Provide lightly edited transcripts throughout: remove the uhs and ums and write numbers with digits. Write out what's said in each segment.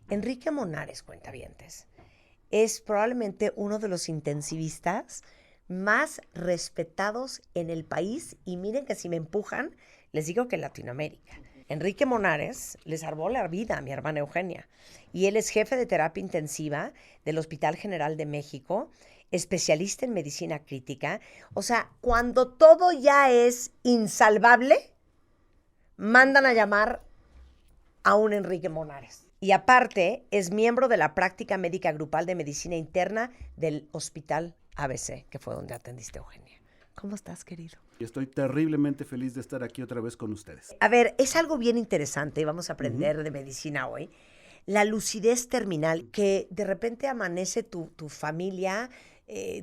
Enrique Monares, cuentavientes, es probablemente uno de los intensivistas más respetados en el país y miren que si me empujan, les digo que en Latinoamérica. Enrique Monares le salvó la vida a mi hermana Eugenia y él es jefe de terapia intensiva del Hospital General de México, especialista en medicina crítica. O sea, cuando todo ya es insalvable, mandan a llamar a un Enrique Monares. Y aparte, es miembro de la práctica médica grupal de medicina interna del Hospital ABC, que fue donde atendiste a Eugenia. ¿Cómo estás, querido? Y estoy terriblemente feliz de estar aquí otra vez con ustedes. A ver, es algo bien interesante, vamos a aprender de medicina hoy. La lucidez terminal, que de repente amanece tu familia,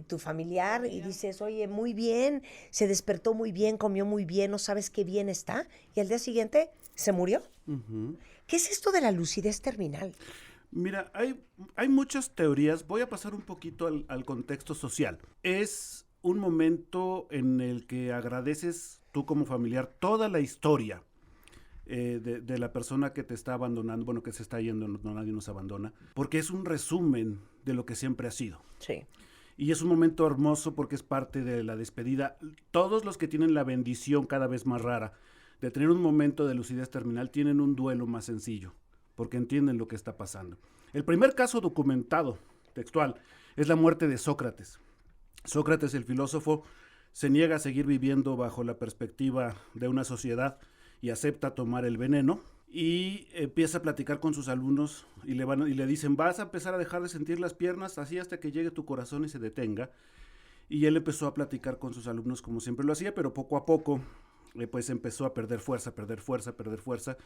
tu familiar, y dices, oye, muy bien, se despertó muy bien, comió muy bien, no sabes qué bien está, y al día siguiente se murió. ¿Qué es esto de la lucidez terminal? Mira, hay muchas teorías. Voy a pasar un poquito al contexto social. Es un momento en el que agradeces tú como familiar toda la historia de la persona que te está abandonando, bueno, que se está yendo, no nadie nos abandona, porque es un resumen de lo que siempre ha sido. Sí. Y es un momento hermoso porque es parte de la despedida. Todos los que tienen la bendición cada vez más rara de tener un momento de lucidez terminal tienen un duelo más sencillo, porque entienden lo que está pasando. El primer caso documentado, textual, es la muerte de Sócrates. Sócrates, el filósofo, se niega a seguir viviendo bajo la perspectiva de una sociedad y acepta tomar el veneno y empieza a platicar con sus alumnos y le dicen, vas a empezar a dejar de sentir las piernas así hasta que llegue tu corazón y se detenga. Y él empezó a platicar con sus alumnos como siempre lo hacía, pero poco a poco pues empezó a perder fuerza,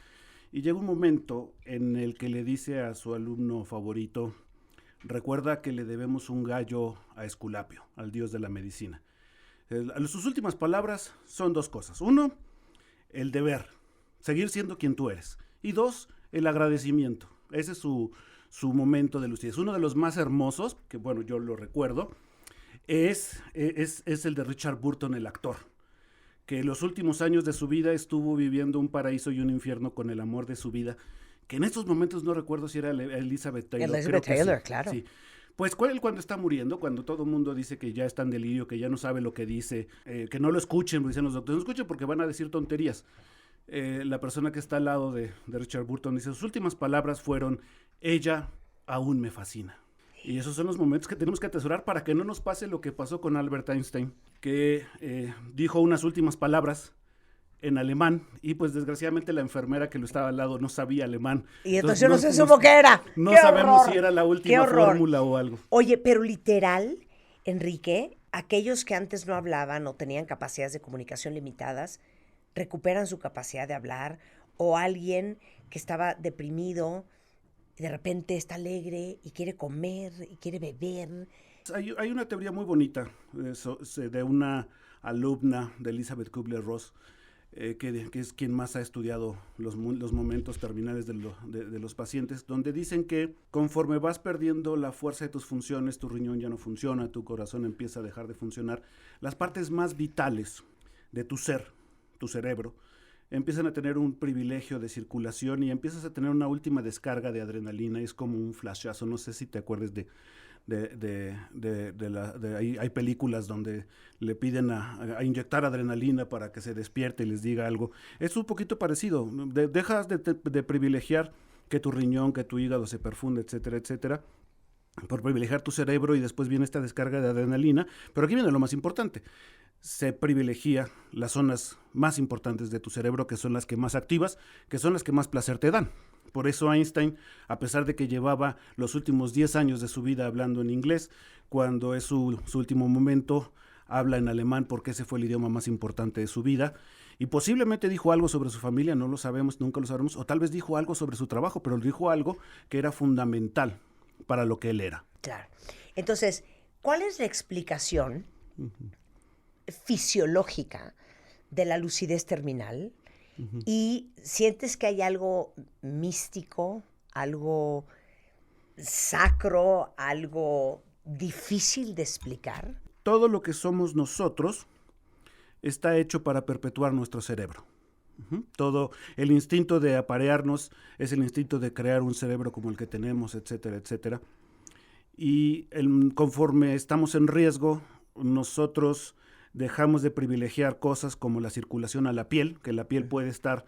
y llega un momento en el que le dice a su alumno favorito, recuerda que le debemos un gallo a Esculapio, al dios de la medicina. Sus últimas palabras son dos cosas. Uno, el deber, seguir siendo quien tú eres. Y dos, el agradecimiento. Ese es su momento de lucidez. Uno de los más hermosos, que bueno, yo lo recuerdo, es el de Richard Burton, el actor, que en los últimos años de su vida estuvo viviendo un paraíso y un infierno con el amor de su vida, que en estos momentos no recuerdo si era Elizabeth Taylor. Elizabeth Taylor, sí, claro. Sí. Pues cuando está muriendo, cuando todo el mundo dice que ya está en delirio, que ya no sabe lo que dice, que no lo escuchen, dicen los doctores, no escuchen porque van a decir tonterías. La persona que está al lado de Richard Burton dice, sus últimas palabras fueron, ella aún me fascina. Y esos son los momentos que tenemos que atesorar para que no nos pase lo que pasó con Albert Einstein, que dijo unas últimas palabras en alemán y pues desgraciadamente la enfermera que lo estaba al lado no sabía alemán. Y entonces no se supo qué era. No ¡Qué sabemos horror! si era la ¡Qué última horror! fórmula o algo. Oye, pero literal, Enrique, aquellos que antes no hablaban o tenían capacidades de comunicación limitadas, recuperan su capacidad de hablar, o alguien que estaba deprimido y de repente está alegre y quiere comer y quiere beber. Hay una teoría muy bonita de una alumna de Elizabeth Kubler-Ross, que es quien más ha estudiado los momentos terminales de los pacientes, donde dicen que conforme vas perdiendo la fuerza de tus funciones, tu riñón ya no funciona, tu corazón empieza a dejar de funcionar, las partes más vitales de tu ser, tu cerebro, empiezan a tener un privilegio de circulación y empiezas a tener una última descarga de adrenalina. Es como un flashazo, no sé si te acuerdas hay películas donde le piden a inyectar adrenalina para que se despierte y les diga algo. Es un poquito parecido, dejas de privilegiar que tu riñón, que tu hígado se perfunde, etcétera, etcétera, por privilegiar tu cerebro y después viene esta descarga de adrenalina, pero aquí viene lo más importante. Se privilegia las zonas más importantes de tu cerebro, que son las que más activas, que son las que más placer te dan. Por eso Einstein, a pesar de que llevaba los últimos 10 años de su vida hablando en inglés, cuando es su último momento, habla en alemán porque ese fue el idioma más importante de su vida. Y posiblemente dijo algo sobre su familia, no lo sabemos, nunca lo sabremos, o tal vez dijo algo sobre su trabajo, pero dijo algo que era fundamental para lo que él era. Claro. Entonces, ¿cuál es la explicación fisiológica de la lucidez terminal? ¿Y sientes que hay algo místico, algo sacro, algo difícil de explicar? Todo lo que somos nosotros está hecho para perpetuar nuestro cerebro. Todo el instinto de aparearnos es el instinto de crear un cerebro como el que tenemos, etcétera, etcétera. Y conforme estamos en riesgo, nosotros dejamos de privilegiar cosas como la circulación a la piel, que la piel puede estar,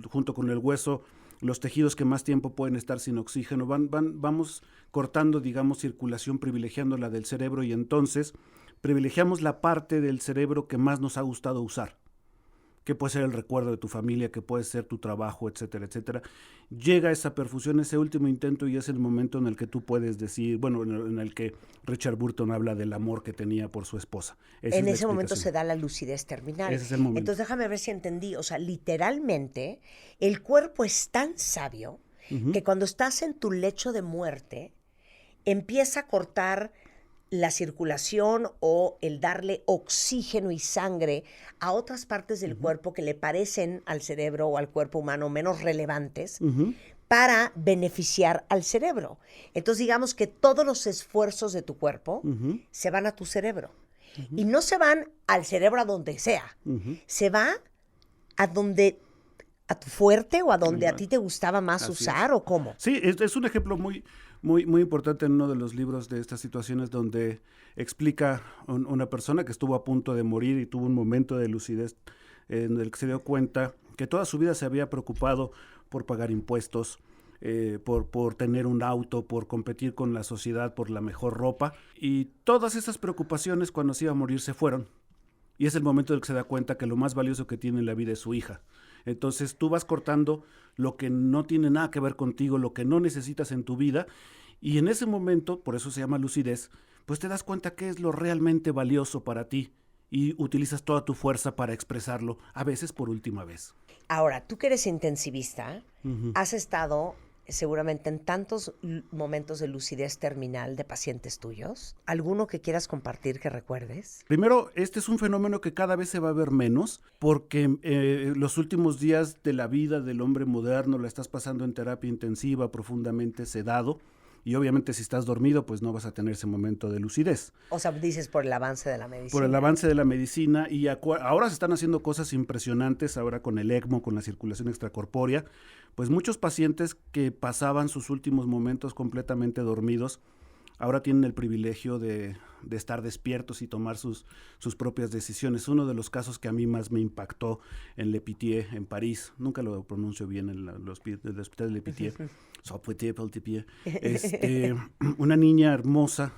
junto con el hueso, los tejidos que más tiempo pueden estar sin oxígeno. Vamos cortando, digamos, circulación, privilegiando la del cerebro, y entonces privilegiamos la parte del cerebro que más nos ha gustado usar, que puede ser el recuerdo de tu familia, que puede ser tu trabajo, etcétera, etcétera. Llega esa perfusión, ese último intento, y es el momento en el que tú puedes decir, bueno, en el que Richard Burton habla del amor que tenía por su esposa. En ese momento se da la lucidez terminal. Ese es el momento. Entonces déjame ver si entendí. O sea, literalmente, el cuerpo es tan sabio que cuando estás en tu lecho de muerte, empieza a cortar la circulación o el darle oxígeno y sangre a otras partes del cuerpo que le parecen al cerebro o al cuerpo humano menos relevantes para beneficiar al cerebro. Entonces digamos que todos los esfuerzos de tu cuerpo se van a tu cerebro. Y no se van al cerebro a donde sea. Se va a donde, a tu fuerte o a donde a ti te gustaba más usar, ¿o cómo? Sí, es un ejemplo muy importante en uno de los libros de estas situaciones, donde explica una persona que estuvo a punto de morir y tuvo un momento de lucidez en el que se dio cuenta que toda su vida se había preocupado por pagar impuestos, por tener un auto, por competir con la sociedad, por la mejor ropa, y todas esas preocupaciones cuando se iba a morir se fueron. Y es el momento en el que se da cuenta que lo más valioso que tiene en la vida es su hija. Entonces tú vas cortando lo que no tiene nada que ver contigo, lo que no necesitas en tu vida, y en ese momento, por eso se llama lucidez, pues te das cuenta qué es lo realmente valioso para ti y utilizas toda tu fuerza para expresarlo, a veces por última vez. Ahora, tú que eres intensivista, has estado seguramente en tantos momentos de lucidez terminal de pacientes tuyos. ¿Alguno que quieras compartir que recuerdes? Primero, este es un fenómeno que cada vez se va a ver menos, porque los últimos días de la vida del hombre moderno la estás pasando en terapia intensiva, profundamente sedado, y obviamente si estás dormido, pues no vas a tener ese momento de lucidez. O sea, dices por el avance de la medicina. Por el avance de la medicina, y ahora se están haciendo cosas impresionantes, ahora con el ECMO, con la circulación extracorpórea, pues muchos pacientes que pasaban sus últimos momentos completamente dormidos, ahora tienen el privilegio de estar despiertos y tomar sus propias decisiones. Uno de los casos que a mí más me impactó en Le Pitié, en París, nunca lo pronuncio bien, en el hospital de Le Pitié, una niña hermosa,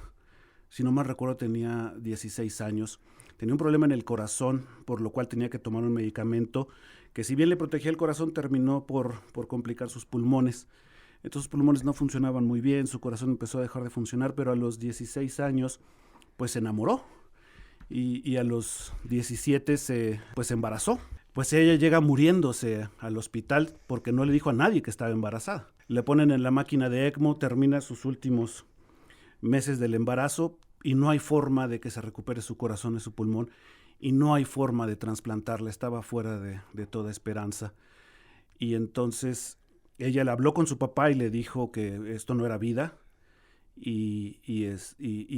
si no mal recuerdo tenía 16 años, tenía un problema en el corazón, por lo cual tenía que tomar un medicamento que, si bien le protegía el corazón, terminó por complicar sus pulmones. Entonces sus pulmones no funcionaban muy bien, su corazón empezó a dejar de funcionar, pero a los 16 años pues se enamoró, y a los 17 se embarazó. Pues ella llega muriéndose al hospital porque no le dijo a nadie que estaba embarazada. Le ponen en la máquina de ECMO, termina sus últimos meses del embarazo y no hay forma de que se recupere su corazón y su pulmón, y no hay forma de trasplantarla, estaba fuera de toda esperanza. Y entonces ella le habló con su papá y le dijo que esto no era vida, y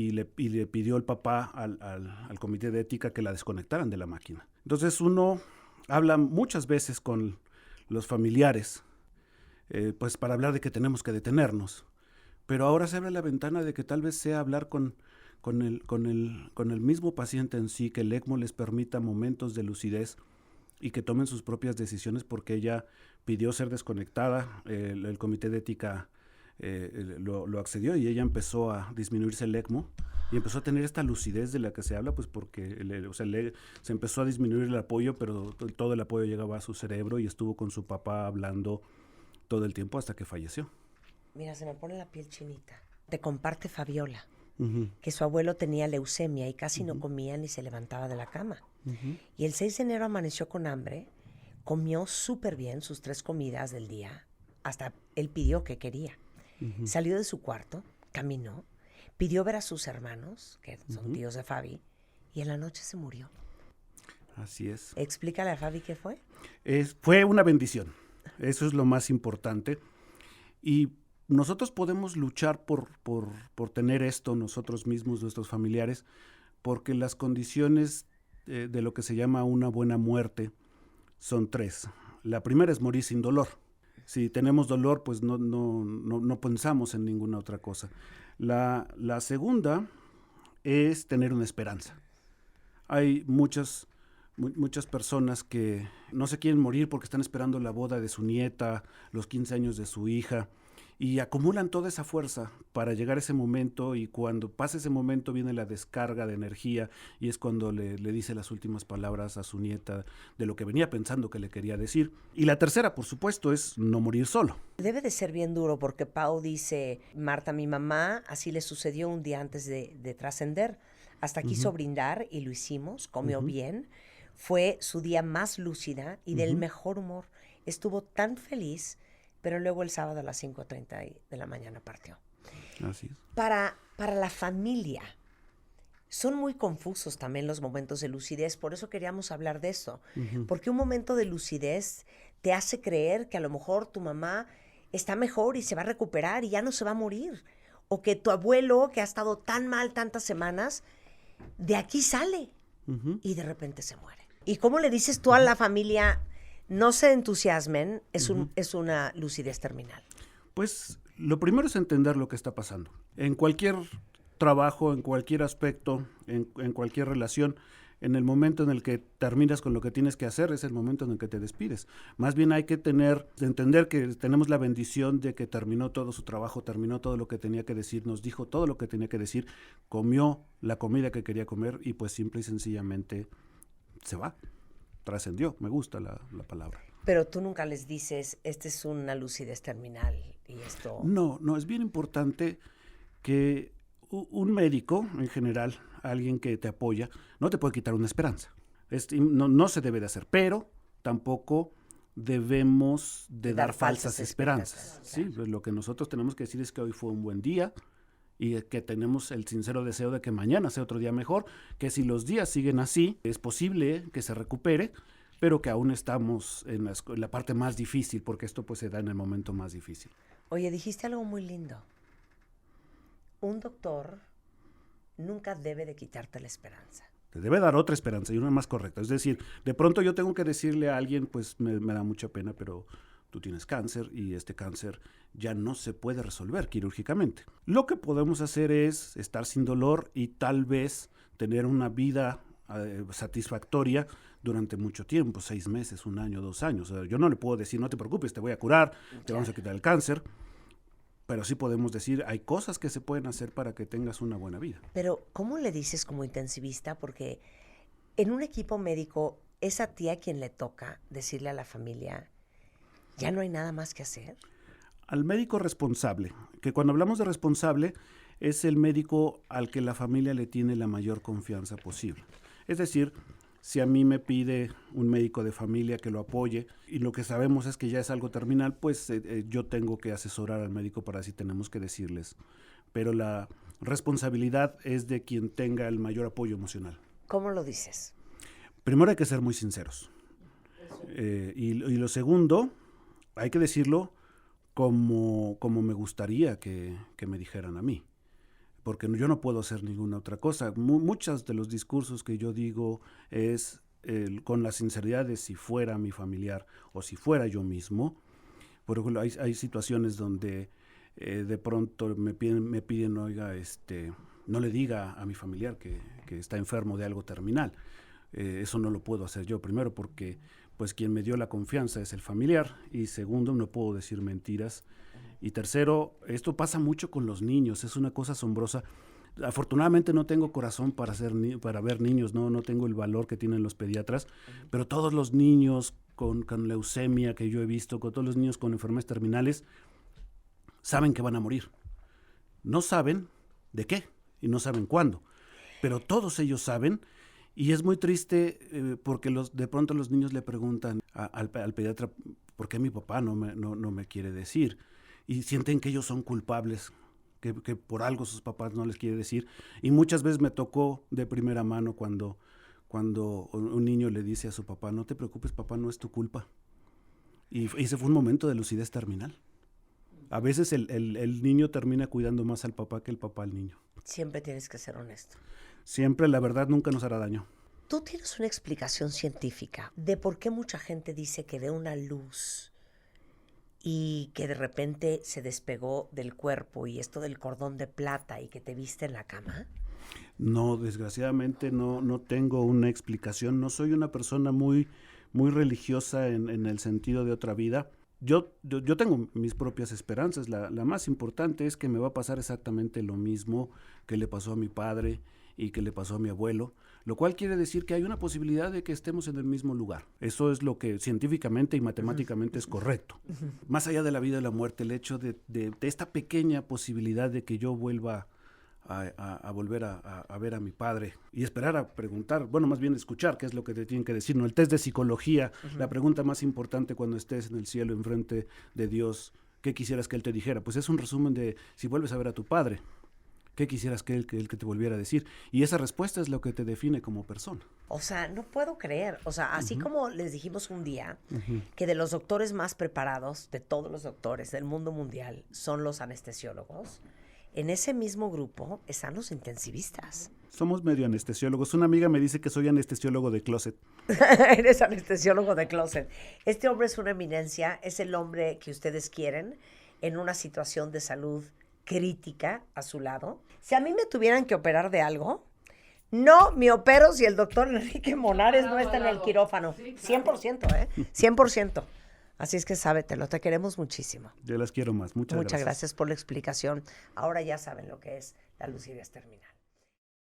le pidió el papá al comité de ética que la desconectaran de la máquina. Entonces uno habla muchas veces con los familiares, pues para hablar de que tenemos que detenernos, pero ahora se abre la ventana de que tal vez sea hablar con el mismo paciente en sí, que el ECMO les permita momentos de lucidez y que tomen sus propias decisiones, porque ella pidió ser desconectada, el comité de ética lo accedió, y ella empezó a disminuirse el ECMO y empezó a tener esta lucidez de la que se habla, pues porque se empezó a disminuir el apoyo, pero todo el apoyo llegaba a su cerebro, y estuvo con su papá hablando todo el tiempo hasta que falleció. Mira, se me pone la piel chinita. Te comparte Fabiola, que su abuelo tenía leucemia y casi no comía ni se levantaba de la cama. Y el 6 de enero amaneció con hambre, comió súper bien sus 3 comidas del día, hasta él pidió que quería. Salió de su cuarto, caminó, pidió ver a sus hermanos, que son tíos de Fabi, y en la noche se murió. Así es. Explícale a Fabi qué fue. Fue una bendición, eso es lo más importante, y nosotros podemos luchar por tener esto nosotros mismos, nuestros familiares, porque las condiciones de lo que se llama una buena muerte son tres. La primera es morir sin dolor. Si tenemos dolor, pues no pensamos en ninguna otra cosa. La segunda es tener una esperanza. Hay muchas personas que no se quieren morir porque están esperando la boda de su nieta, los 15 años de su hija, y acumulan toda esa fuerza para llegar a ese momento, y cuando pasa ese momento viene la descarga de energía, y es cuando le dice las últimas palabras a su nieta de lo que venía pensando que le quería decir. Y la tercera, por supuesto, es no morir solo. Debe de ser bien duro porque Pau dice, Marta, mi mamá, así le sucedió un día antes de trascender. Hasta quiso brindar y lo hicimos, comió bien. Fue su día más lúcida y del mejor humor. Estuvo tan feliz, pero luego el sábado a las 5:30 de la mañana partió. Así es. Para la familia, son muy confusos también los momentos de lucidez, por eso queríamos hablar de eso. Porque un momento de lucidez te hace creer que a lo mejor tu mamá está mejor y se va a recuperar y ya no se va a morir. O que tu abuelo, que ha estado tan mal tantas semanas, de aquí sale y de repente se muere. ¿Y cómo le dices tú a la familia, no se entusiasmen, es una lucidez terminal? Pues lo primero es entender lo que está pasando. En cualquier trabajo, en cualquier aspecto, en cualquier relación, en el momento en el que terminas con lo que tienes que hacer, es el momento en el que te despides. Más bien hay que entender que tenemos la bendición de que terminó todo su trabajo, terminó todo lo que tenía que decir, nos dijo todo lo que tenía que decir, comió la comida que quería comer y pues simple y sencillamente se va, trascendió, me gusta la palabra. Pero tú nunca les dices, esta es una lucidez terminal y esto... No, es bien importante que un médico, en general, alguien que te apoya, no te puede quitar una esperanza. No se debe de hacer, pero tampoco debemos de dar falsas esperanzas. ¿Sí? Claro. Pues lo que nosotros tenemos que decir es que hoy fue un buen ddía y que tenemos el sincero deseo de que mañana sea otro día mejor, que si los días siguen así, es posible que se recupere, pero que aún estamos en la parte más difícil, porque esto pues se da en el momento más difícil. Oye, dijiste algo muy lindo. Un doctor nunca debe de quitarte la esperanza. Te debe dar otra esperanza y una más correcta. Es decir, de pronto yo tengo que decirle a alguien, pues me da mucha pena, pero tú tienes cáncer y este cáncer ya no se puede resolver quirúrgicamente. Lo que podemos hacer es estar sin dolor y tal vez tener una vida satisfactoria durante mucho tiempo, 6 meses, 1 año, 2 años. O sea, yo no le puedo decir, no te preocupes, te voy a curar, te vamos a quitar el cáncer, pero sí podemos decir, hay cosas que se pueden hacer para que tengas una buena vida. Pero, ¿cómo le dices como intensivista? Porque en un equipo médico es a ti a quien le toca decirle a la familia, ya no hay nada más que hacer. Al médico responsable, que cuando hablamos de responsable, es el médico al que la familia le tiene la mayor confianza posible. Es decir, si a mí me pide un médico de familia que lo apoye y lo que sabemos es que ya es algo terminal, pues yo tengo que asesorar al médico para si tenemos que decirles. Pero la responsabilidad es de quien tenga el mayor apoyo emocional. ¿Cómo lo dices? Primero hay que ser muy sinceros. Y lo segundo, hay que decirlo como me gustaría que me dijeran a mí. Porque yo no puedo hacer ninguna otra cosa. Muchos de los discursos que yo digo es con la sinceridad de si fuera mi familiar o si fuera yo mismo. Por ejemplo, hay situaciones donde de pronto me piden, oiga, no le diga a mi familiar que está enfermo de algo terminal. Eso no lo puedo hacer yo, primero porque pues quien me dio la confianza es el familiar, y segundo, no puedo decir mentiras. Y tercero, esto pasa mucho con los niños, es una cosa asombrosa. Afortunadamente no tengo corazón para ver niños, no tengo el valor que tienen los pediatras, pero todos los niños con leucemia que yo he visto, con todos los niños con enfermedades terminales, saben que van a morir. No saben de qué y no saben cuándo, pero todos ellos saben. Y es muy triste porque de pronto los niños le preguntan al pediatra, ¿por qué mi papá no me quiere decir? Y sienten que ellos son culpables, que por algo sus papás no les quiere decir. Y muchas veces me tocó de primera mano cuando un niño le dice a su papá, no te preocupes, papá, no es tu culpa. Y ese fue un momento de lucidez terminal. A veces el niño termina cuidando más al papá que el papá al niño. Siempre tienes que ser honesto. Siempre la verdad nunca nos hará daño. ¿Tú tienes una explicación científica de por qué mucha gente dice que ve una luz y que de repente se despegó del cuerpo y esto del cordón de plata y que te viste en la cama? No, desgraciadamente no tengo una explicación. No soy una persona muy religiosa en el sentido de otra vida. Yo tengo mis propias esperanzas. La más importante es que me va a pasar exactamente lo mismo que le pasó a mi padre y que le pasó a mi abuelo, lo cual quiere decir que hay una posibilidad de que estemos en el mismo lugar. Eso es lo que científicamente y matemáticamente es correcto. Más allá de la vida y la muerte, el hecho de esta pequeña posibilidad de que yo vuelva a volver a ver a mi padre y esperar a preguntar, bueno, más bien escuchar qué es lo que te tienen que decir, ¿no? El test de psicología, la pregunta más importante cuando estés en el cielo enfrente de Dios, ¿qué quisieras que Él te dijera? Pues es un resumen de si vuelves a ver a tu padre, ¿qué quisieras que él te volviera a decir? Y esa respuesta es lo que te define como persona. O sea, no puedo creer. O sea, así como les dijimos un día que de los doctores más preparados, de todos los doctores del mundo mundial, son los anestesiólogos, en ese mismo grupo están los intensivistas. Somos medio anestesiólogos. Una amiga me dice que soy anestesiólogo de closet. Eres anestesiólogo de closet. Este hombre es una eminencia, es el hombre que ustedes quieren en una situación de salud crítica a su lado. Si a mí me tuvieran que operar de algo, no me opero si el doctor Enrique Monares no está en el quirófano. 100%, ¿eh? 100%. Así es que sábetelo, te queremos muchísimo. Yo las quiero más. Muchas gracias. Muchas gracias por la explicación. Ahora ya saben lo que es la lucidez terminal.